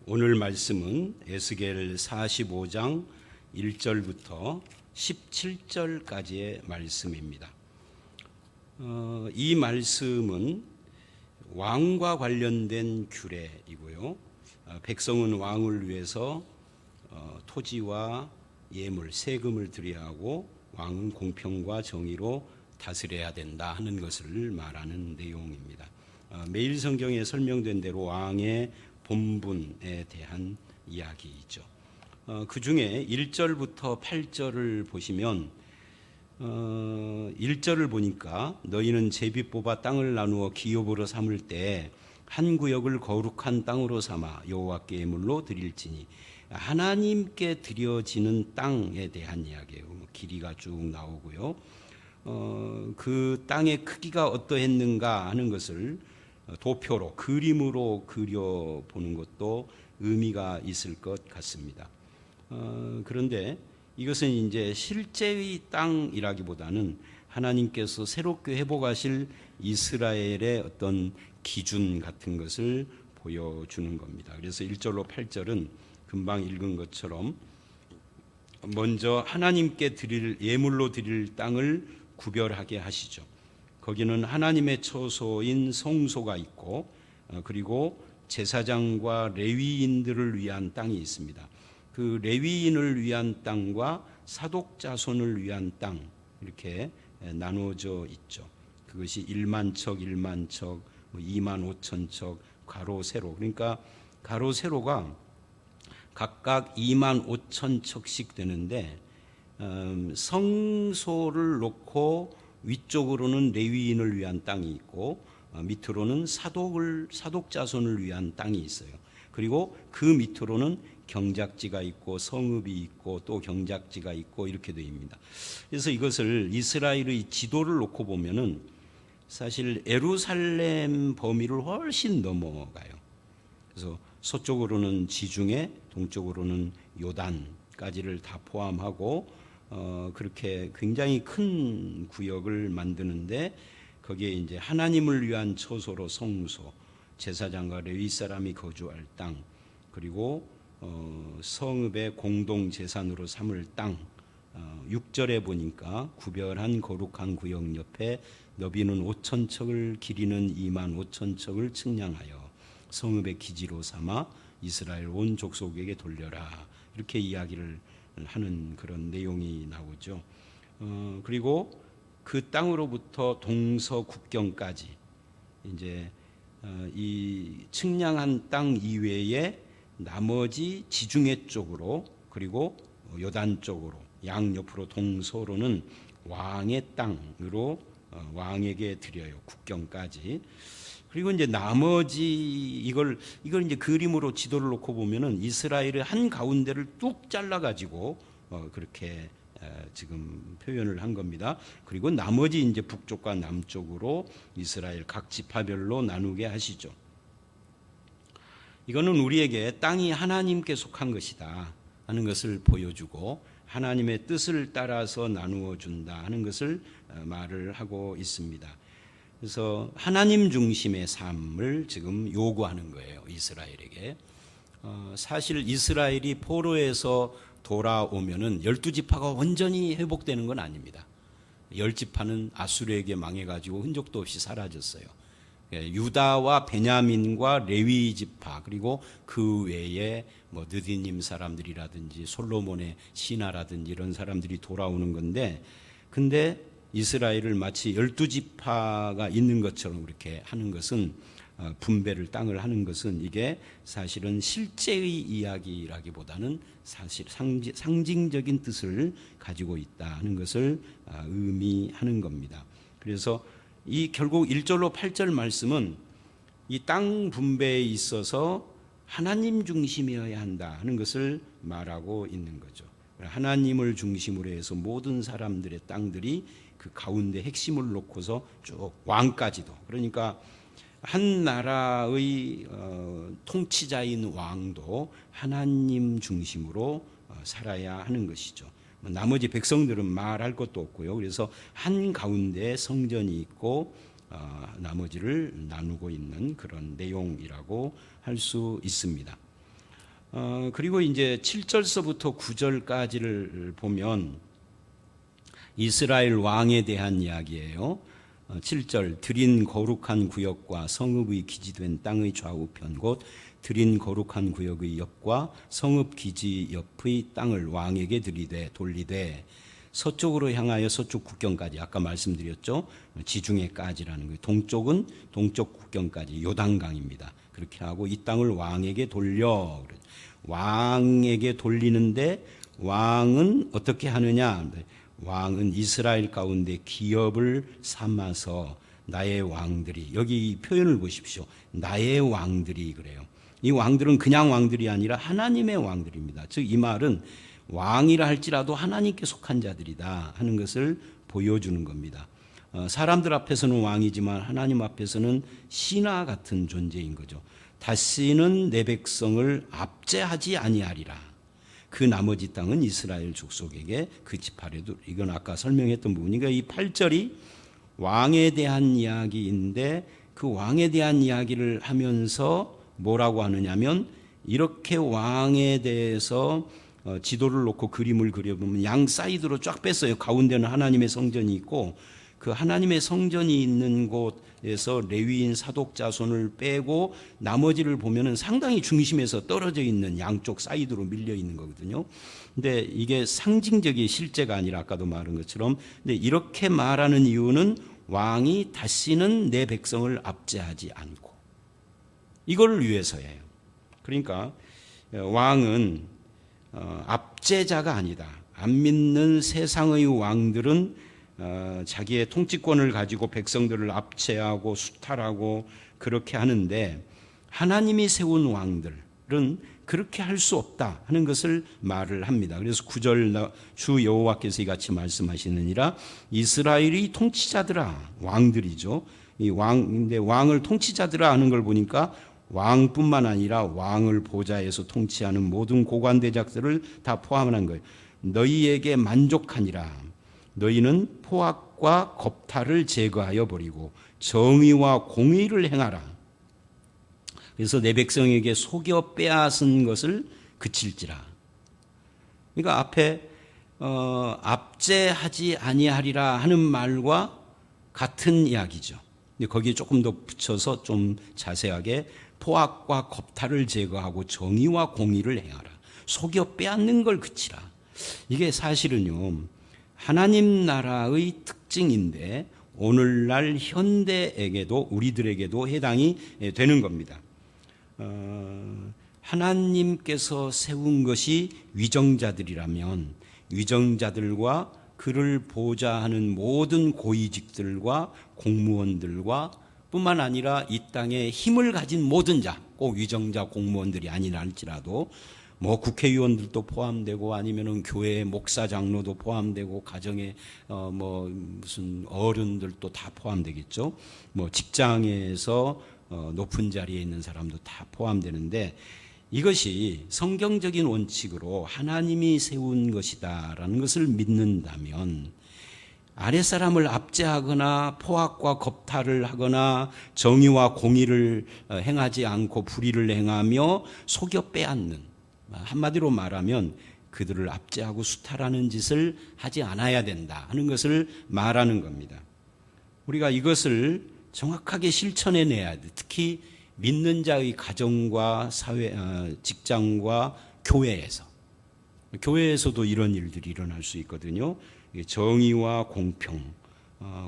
오늘 말씀은 에스겔 45장 1절부터 17절까지의 말씀입니다. 이 말씀은 왕과 관련된 규례이고요. 백성은 왕을 위해서 토지와 예물, 세금을 드려야 하고 왕은 공평과 정의로 다스려야 된다 하는 것을 말하는 내용입니다. 매일 성경에 설명된 대로 왕의 본분에 대한 이야기이죠. 그 중에 1절부터 8절을 보시면 1절을 보니까 너희는 제비 뽑아 땅을 나누어 기업으로 삼을 때 한 구역을 거룩한 땅으로 삼아 여호와께 예물로 드릴지니, 하나님께 드려지는 땅에 대한 이야기예요. 길이가 쭉 나오고요. 그 땅의 크기가 어떠했는가 하는 것을 도표로, 그림으로 그려보는 것도 의미가 있을 것 같습니다. 그런데 이것은 이제 실제의 땅이라기보다는 하나님께서 새롭게 회복하실 이스라엘의 어떤 기준 같은 것을 보여주는 겁니다. 그래서 1절로 8절은 금방 읽은 것처럼 먼저 하나님께 드릴, 예물로 드릴 땅을 구별하게 하시죠. 거기는 하나님의 처소인 성소가 있고, 그리고 제사장과 레위인들을 위한 땅이 있습니다. 그 레위인을 위한 땅과 사독 자손을 위한 땅, 이렇게 나누어져 있죠. 그것이 1만 척, 1만 척, 2만 5천 척, 가로 세로. 그러니까 가로 세로가 각각 2만 5천 척씩 되는데, 성소를 놓고 위쪽으로는 레위인을 위한 땅이 있고, 밑으로는 사독 자손을 위한 땅이 있어요. 그리고 그 밑으로는 경작지가 있고 성읍이 있고 또 경작지가 있고 이렇게 되어있습니다. 그래서 이것을 이스라엘의 지도를 놓고 보면은 사실 예루살렘 범위를 훨씬 넘어가요. 그래서 서쪽으로는 지중해, 동쪽으로는 요단까지를 다 포함하고 그렇게 굉장히 큰 구역을 만드는데, 거기에 이제 하나님을 위한 처소로 성소, 제사장과 레위 사람이 거주할 땅, 그리고 성읍의 공동 재산으로 삼을 땅, 6절에 보니까 구별한 거룩한 구역 옆에 너비는 5천 척을, 길이는 2만 5천 척을 측량하여 성읍의 기지로 삼아 이스라엘 온 족속에게 돌려라, 이렇게 이야기를 하는 그런 내용이 나오죠. 그리고 그 땅으로부터 동서 국경까지 이제 이 측량한 땅 이외에 나머지 지중해 쪽으로, 그리고 요단 쪽으로, 양옆으로 동서로는 왕의 땅으로 왕에게 드려요. 국경까지. 그리고 이제 나머지 이걸 이제 그림으로 지도를 놓고 보면은 이스라엘의 한 가운데를 뚝 잘라 가지고 그렇게 지금 표현을 한 겁니다. 그리고 나머지 이제 북쪽과 남쪽으로 이스라엘 각 지파별로 나누게 하시죠. 이거는 우리에게 땅이 하나님께 속한 것이다 하는 것을 보여주고, 하나님의 뜻을 따라서 나누어 준다 하는 것을 말을 하고 있습니다. 그래서 하나님 중심의 삶을 지금 요구하는 거예요, 이스라엘에게. 사실 이스라엘이 포로에서 돌아오면은 12지파가 완전히 회복되는 건 아닙니다. 10지파는 아수르에게 망해가지고 흔적도 없이 사라졌어요. 유다와 베냐민과 레위 지파, 그리고 그 외에 느디님 사람들이라든지 솔로몬의 신하라든지 이런 사람들이 돌아오는 건데, 근데 이스라엘을 마치 12지파가 있는 것처럼 그렇게 하는 것은, 분배를 땅을 하는 것은 이게 사실은 실제의 이야기라기보다는 사실 상징적인 뜻을 가지고 있다 하는 것을 의미하는 겁니다. 그래서 이 결국 1절로 8절 말씀은 이 땅 분배에 있어서 하나님 중심이어야 한다 하는 것을 말하고 있는 거죠. 하나님을 중심으로 해서 모든 사람들의 땅들이 그 가운데 핵심을 놓고서 쭉 왕까지도, 그러니까 한 나라의 통치자인 왕도 하나님 중심으로 살아야 하는 것이죠. 나머지 백성들은 말할 것도 없고요. 그래서 한 가운데 성전이 있고 나머지를 나누고 있는 그런 내용이라고 할 수 있습니다. 그리고 이제 7절서부터 9절까지를 보면 이스라엘 왕에 대한 이야기예요. 7절 드린 거룩한 구역과 성읍의 기지된 땅의 좌우편 곧 드린 거룩한 구역의 옆과 성읍 기지 옆의 땅을 왕에게 돌리되 서쪽으로 향하여 서쪽 국경까지 아까 말씀드렸죠. 지중해까지라는 거예요. 동쪽은 동쪽 국경까지 요단강입니다. 그렇게 하고 이 땅을 왕에게 돌려. 왕에게 돌리는데 왕은 어떻게 하느냐? 왕은 이스라엘 가운데 기업을 삼아서 나의 왕들이, 여기 이 표현을 보십시오. 나의 왕들이 그래요. 이 왕들은 그냥 왕들이 아니라 하나님의 왕들입니다. 즉 이 말은 왕이라 할지라도 하나님께 속한 자들이다 하는 것을 보여주는 겁니다. 사람들 앞에서는 왕이지만 하나님 앞에서는 신하 같은 존재인 거죠. 다시는 내 백성을 압제하지 아니하리라. 그 나머지 땅은 이스라엘 족속에게 그 지파래도, 이건 아까 설명했던 부분이니까 이 8절이 왕에 대한 이야기인데 그 왕에 대한 이야기를 하면서 뭐라고 하느냐면 이렇게 왕에 대해서 지도를 놓고 그림을 그려보면 양 사이드로 쫙 뺐어요. 가운데는 하나님의 성전이 있고 그 하나님의 성전이 있는 곳에서 레위인 사독 자손을 빼고 나머지를 보면은 상당히 중심에서 떨어져 있는 양쪽 사이드로 밀려 있는 거거든요. 근데 이게 상징적인 실제가 아니라 아까도 말한 것처럼, 근데 이렇게 말하는 이유는 왕이 다시는 내 백성을 압제하지 않고 이걸 위해서예요. 그러니까 왕은 압제자가 아니다. 안 믿는 세상의 왕들은 자기의 통치권을 가지고 백성들을 압제하고 수탈하고 그렇게 하는데 하나님이 세운 왕들은 그렇게 할 수 없다 하는 것을 말을 합니다. 그래서 9절 주 여호와께서 이같이 말씀하시느니라 이스라엘이 통치자들아, 왕들이죠. 이 근데 왕을 통치자들아 하는 걸 보니까 왕뿐만 아니라 왕을 보좌에서 통치하는 모든 고관대작들을 다 포함한 거예요. 너희에게 만족하니라. 너희는 포악과 겁탈을 제거하여 버리고 정의와 공의를 행하라. 그래서 내 백성에게 속여 빼앗은 것을 그칠지라. 그러니까 앞에 압제하지 아니하리라 하는 말과 같은 이야기죠. 근데 거기에 조금 더 붙여서 좀 자세하게 포악과 겁탈을 제거하고 정의와 공의를 행하라. 속여 빼앗는 걸 그치라. 이게 사실은요 하나님 나라의 특징인데 오늘날 현대에게도 우리들에게도 해당이 되는 겁니다. 하나님께서 세운 것이 위정자들이라면 위정자들과 그를 보좌하는 모든 고위직들과 공무원들과 뿐만 아니라 이 땅에 힘을 가진 모든 자, 꼭 위정자 공무원들이 아니라 할지라도 뭐 국회의원들도 포함되고 아니면은 교회 목사 장로도 포함되고 가정에 뭐 무슨 어른들도 다 포함되겠죠. 뭐 직장에서 높은 자리에 있는 사람도 다 포함되는데 이것이 성경적인 원칙으로 하나님이 세운 것이다라는 것을 믿는다면 아랫사람을 압제하거나 포악과 겁탈을 하거나 정의와 공의를 행하지 않고 불의를 행하며 속여 빼앗는, 한마디로 말하면 그들을 압제하고 수탈하는 짓을 하지 않아야 된다 하는 것을 말하는 겁니다. 우리가 이것을 정확하게 실천해내야 돼. 특히 믿는 자의 가정과 사회, 직장과 교회에서도 이런 일들이 일어날 수 있거든요. 정의와 공평,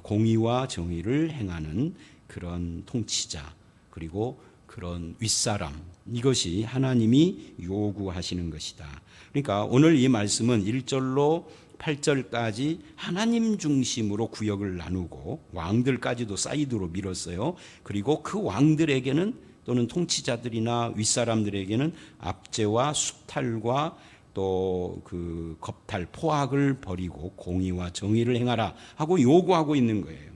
공의와 정의를 행하는 그런 통치자, 그리고 그런 윗사람, 이것이 하나님이 요구하시는 것이다. 그러니까 오늘 이 말씀은 1절로 8절까지 하나님 중심으로 구역을 나누고 왕들까지도 사이드로 밀었어요. 그리고 그 왕들에게는 또는 통치자들이나 윗사람들에게는 압제와 수탈과 또 그 겁탈, 포악을 버리고 공의와 정의를 행하라 하고 요구하고 있는 거예요.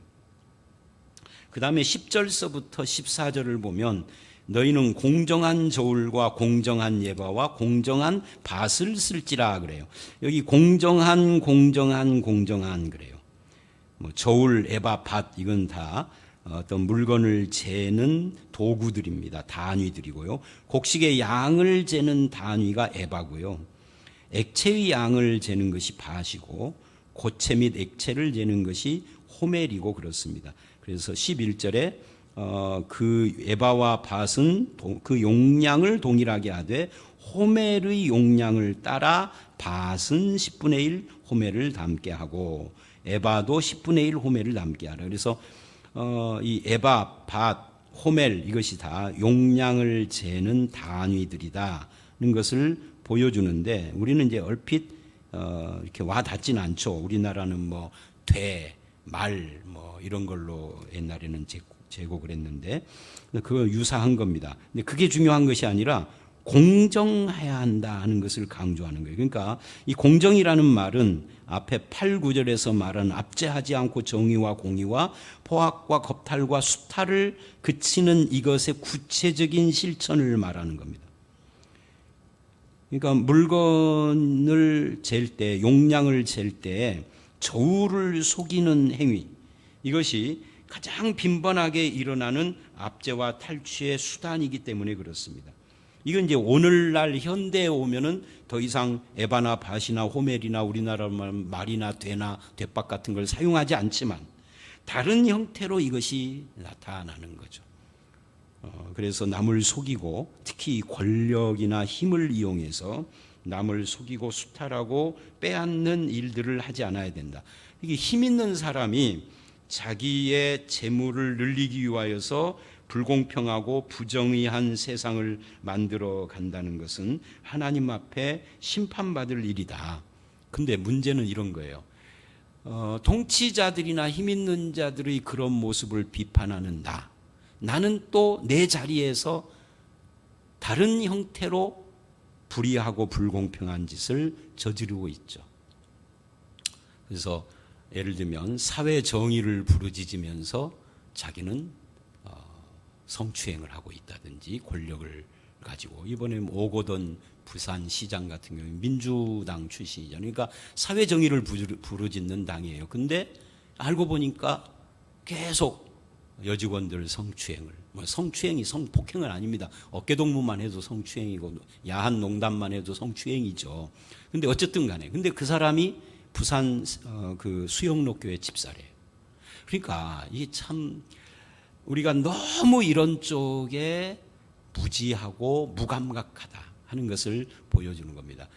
그 다음에 10절서부터 14절을 보면 너희는 공정한 저울과 공정한 예바와 공정한 밭을 쓸지라 그래요. 여기 공정한 그래요. 뭐 저울, 예바, 밭 이건 다 어떤 물건을 재는 도구들입니다. 단위들이고요. 곡식의 양을 재는 단위가 에바고요. 액체의 양을 재는 것이 밭이고 고체 및 액체를 재는 것이 호멜이고 그렇습니다. 그래서 11절에 그 에바와 밭은 그 용량을 동일하게 하되 호멜의 용량을 따라 밭은 10분의 1 호멜을 담게 하고 에바도 10분의 1 호멜을 담게 하라. 그래서 이 에바, 밭, 호멜 이것이 다 용량을 재는 단위들이다는 것을 보여주는데 우리는 이제 얼핏 이렇게 와 닿지는 않죠. 우리나라는 뭐 돼, 말 뭐 이런 걸로 옛날에는 제곡을 했는데 그거 유사한 겁니다. 근데 그게 중요한 것이 아니라 공정해야 한다 하는 것을 강조하는 거예요. 그러니까 이 공정이라는 말은 앞에 8, 9절에서 말한 압제하지 않고 정의와 공의와 포악과 겁탈과 수탈을 그치는 이것의 구체적인 실천을 말하는 겁니다. 그러니까 물건을 잴 때, 용량을 잴 때 저울을 속이는 행위, 이것이 가장 빈번하게 일어나는 압제와 탈취의 수단이기 때문에 그렇습니다. 이건 이제 오늘날 현대에 오면은 더 이상 에바나 밭이나 호멜이나 우리나라 말이나 되나 되박 같은 걸 사용하지 않지만 다른 형태로 이것이 나타나는 거죠. 그래서 남을 속이고 특히 권력이나 힘을 이용해서 남을 속이고 수탈하고 빼앗는 일들을 하지 않아야 된다. 이게 힘 있는 사람이 자기의 재물을 늘리기 위하여서 불공평하고 부정의한 세상을 만들어 간다는 것은 하나님 앞에 심판받을 일이다. 근데 문제는 이런 거예요. 통치자들이나 힘 있는 자들의 그런 모습을 비판하는 나는 또 내 자리에서 다른 형태로 불의하고 불공평한 짓을 저지르고 있죠. 그래서 예를 들면 사회 정의를 부르짖으면서 자기는 성추행을 하고 있다든지 권력을 가지고 이번에 오거돈 부산시장 같은 경우는 민주당 출신이잖아요. 그러니까 사회 정의를 부르짖는 당이에요. 근데 알고 보니까 계속 여직원들 성추행을, 성추행이 성폭행은 아닙니다. 어깨동무만 해도 성추행이고 야한 농담만 해도 성추행이죠. 근데 어쨌든 간에 근데 그 사람이 부산 그 수영로교회 집사래요. 그러니까 이게 참 우리가 너무 이런 쪽에 무지하고 무감각하다 하는 것을 보여주는 겁니다.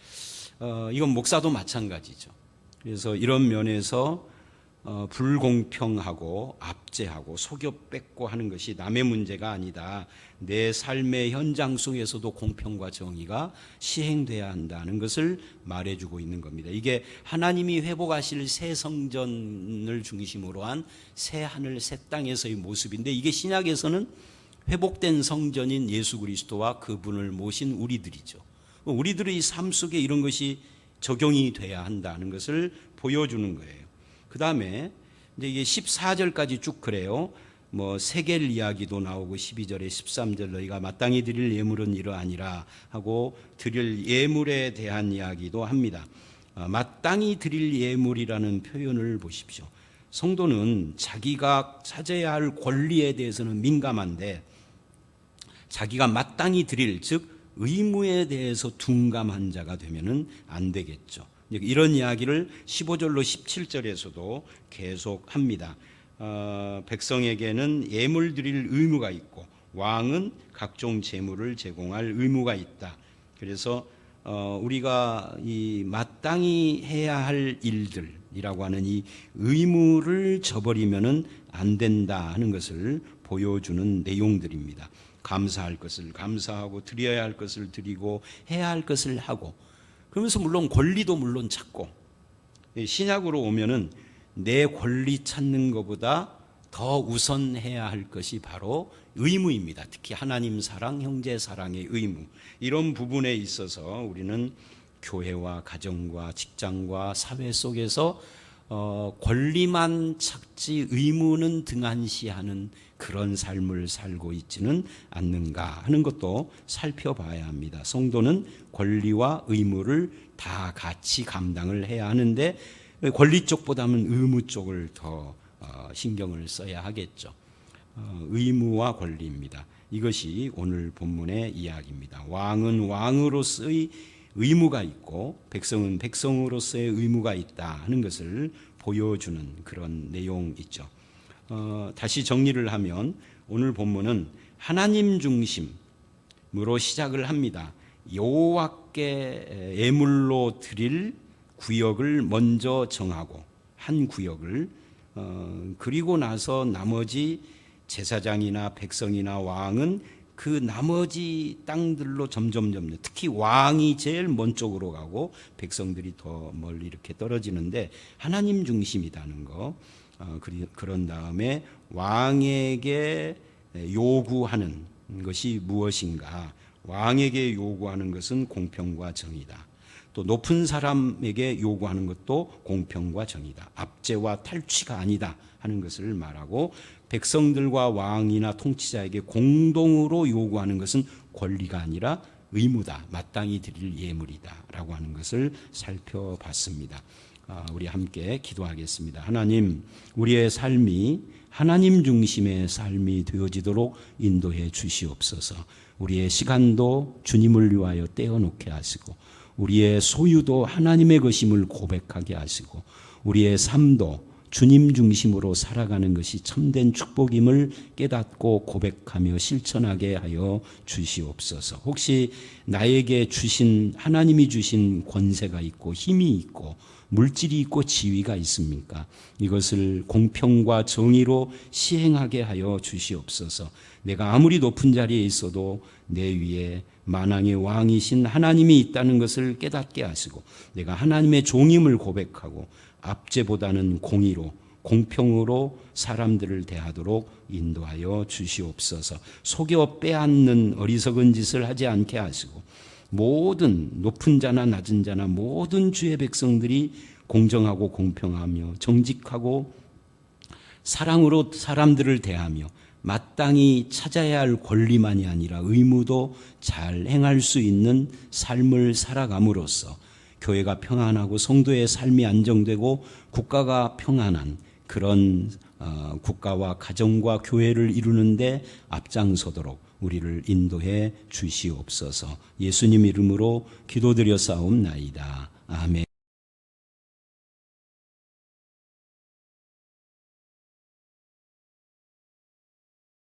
이건 목사도 마찬가지죠. 그래서 이런 면에서 불공평하고 압제하고 속여 뺏고 하는 것이 남의 문제가 아니다. 내 삶의 현장 속에서도 공평과 정의가 시행돼야 한다는 것을 말해주고 있는 겁니다. 이게 하나님이 회복하실 새 성전을 중심으로 한 새 하늘 새 땅에서의 모습인데 이게 신약에서는 회복된 성전인 예수 그리스도와 그분을 모신 우리들이죠. 우리들의 삶 속에 이런 것이 적용이 돼야 한다는 것을 보여주는 거예요. 그 다음에 이제 이게 14절까지 쭉 그래요. 뭐 세겔 이야기도 나오고 12절에 13절 너희가 마땅히 드릴 예물은 이러하니라 하고 드릴 예물에 대한 이야기도 합니다. 마땅히 드릴 예물이라는 표현을 보십시오. 성도는 자기가 찾아야 할 권리에 대해서는 민감한데 자기가 마땅히 드릴 즉 의무에 대해서 둔감한 자가 되면은 안 되겠죠. 이런 이야기를 15절로 17절에서도 계속합니다. 백성에게는 예물 드릴 의무가 있고 왕은 각종 재물을 제공할 의무가 있다. 그래서 우리가 이 마땅히 해야 할 일들이라고 하는 이 의무를 저버리면은 안 된다 하는 것을 보여주는 내용들입니다. 감사할 것을 감사하고 드려야 할 것을 드리고 해야 할 것을 하고 그러면서 물론 권리도 물론 찾고 신약으로 오면은 내 권리 찾는 것보다 더 우선해야 할 것이 바로 의무입니다. 특히 하나님 사랑, 형제 사랑의 의무. 이런 부분에 있어서 우리는 교회와 가정과 직장과 사회 속에서 권리만 찾지 의무는 등한시하는 그런 삶을 살고 있지는 않는가 하는 것도 살펴봐야 합니다. 성도는 권리와 의무를 다 같이 감당을 해야 하는데 권리 쪽보다는 의무 쪽을 더 신경을 써야 하겠죠. 의무와 권리입니다. 이것이 오늘 본문의 이야기입니다. 왕은 왕으로서의 의무가 있고 백성은 백성으로서의 의무가 있다 하는 것을 보여주는 그런 내용이죠. 다시 정리를 하면 오늘 본문은 하나님 중심으로 시작을 합니다. 여호와께 예물로 드릴 구역을 먼저 정하고 한 구역을 그리고 나서 나머지 제사장이나 백성이나 왕은 그 나머지 땅들로 점점 특히 왕이 제일 먼 쪽으로 가고 백성들이 더 멀리 이렇게 떨어지는데 하나님 중심이라는 거. 그런 다음에 왕에게 요구하는 것이 무엇인가? 왕에게 요구하는 것은 공평과 정의다. 또 높은 사람에게 요구하는 것도 공평과 정의다. 압제와 탈취가 아니다 하는 것을 말하고 백성들과 왕이나 통치자에게 공동으로 요구하는 것은 권리가 아니라 의무다. 마땅히 드릴 예물이다 라고 하는 것을 살펴봤습니다. 우리 함께 기도하겠습니다. 하나님, 우리의 삶이 하나님 중심의 삶이 되어지도록 인도해 주시옵소서. 우리의 시간도 주님을 위하여 떼어놓게 하시고 우리의 소유도 하나님의 것임을 고백하게 하시고 우리의 삶도 주님 중심으로 살아가는 것이 참된 축복임을 깨닫고 고백하며 실천하게 하여 주시옵소서. 혹시 나에게 주신 하나님이 주신 권세가 있고 힘이 있고 물질이 있고 지위가 있습니까? 이것을 공평과 정의로 시행하게 하여 주시옵소서. 내가 아무리 높은 자리에 있어도 내 위에 만왕의 왕이신 하나님이 있다는 것을 깨닫게 하시고 내가 하나님의 종임을 고백하고 압제보다는 공의로 공평으로 사람들을 대하도록 인도하여 주시옵소서. 속여 빼앗는 어리석은 짓을 하지 않게 하시고 모든 높은 자나 낮은 자나 모든 주의 백성들이 공정하고 공평하며 정직하고 사랑으로 사람들을 대하며 마땅히 찾아야 할 권리만이 아니라 의무도 잘 행할 수 있는 삶을 살아감으로써 교회가 평안하고 성도의 삶이 안정되고 국가가 평안한 그런 국가와 가정과 교회를 이루는데 앞장서도록 우리를 인도해 주시옵소서. 예수님 이름으로 기도드려 싸움나이다. 아멘.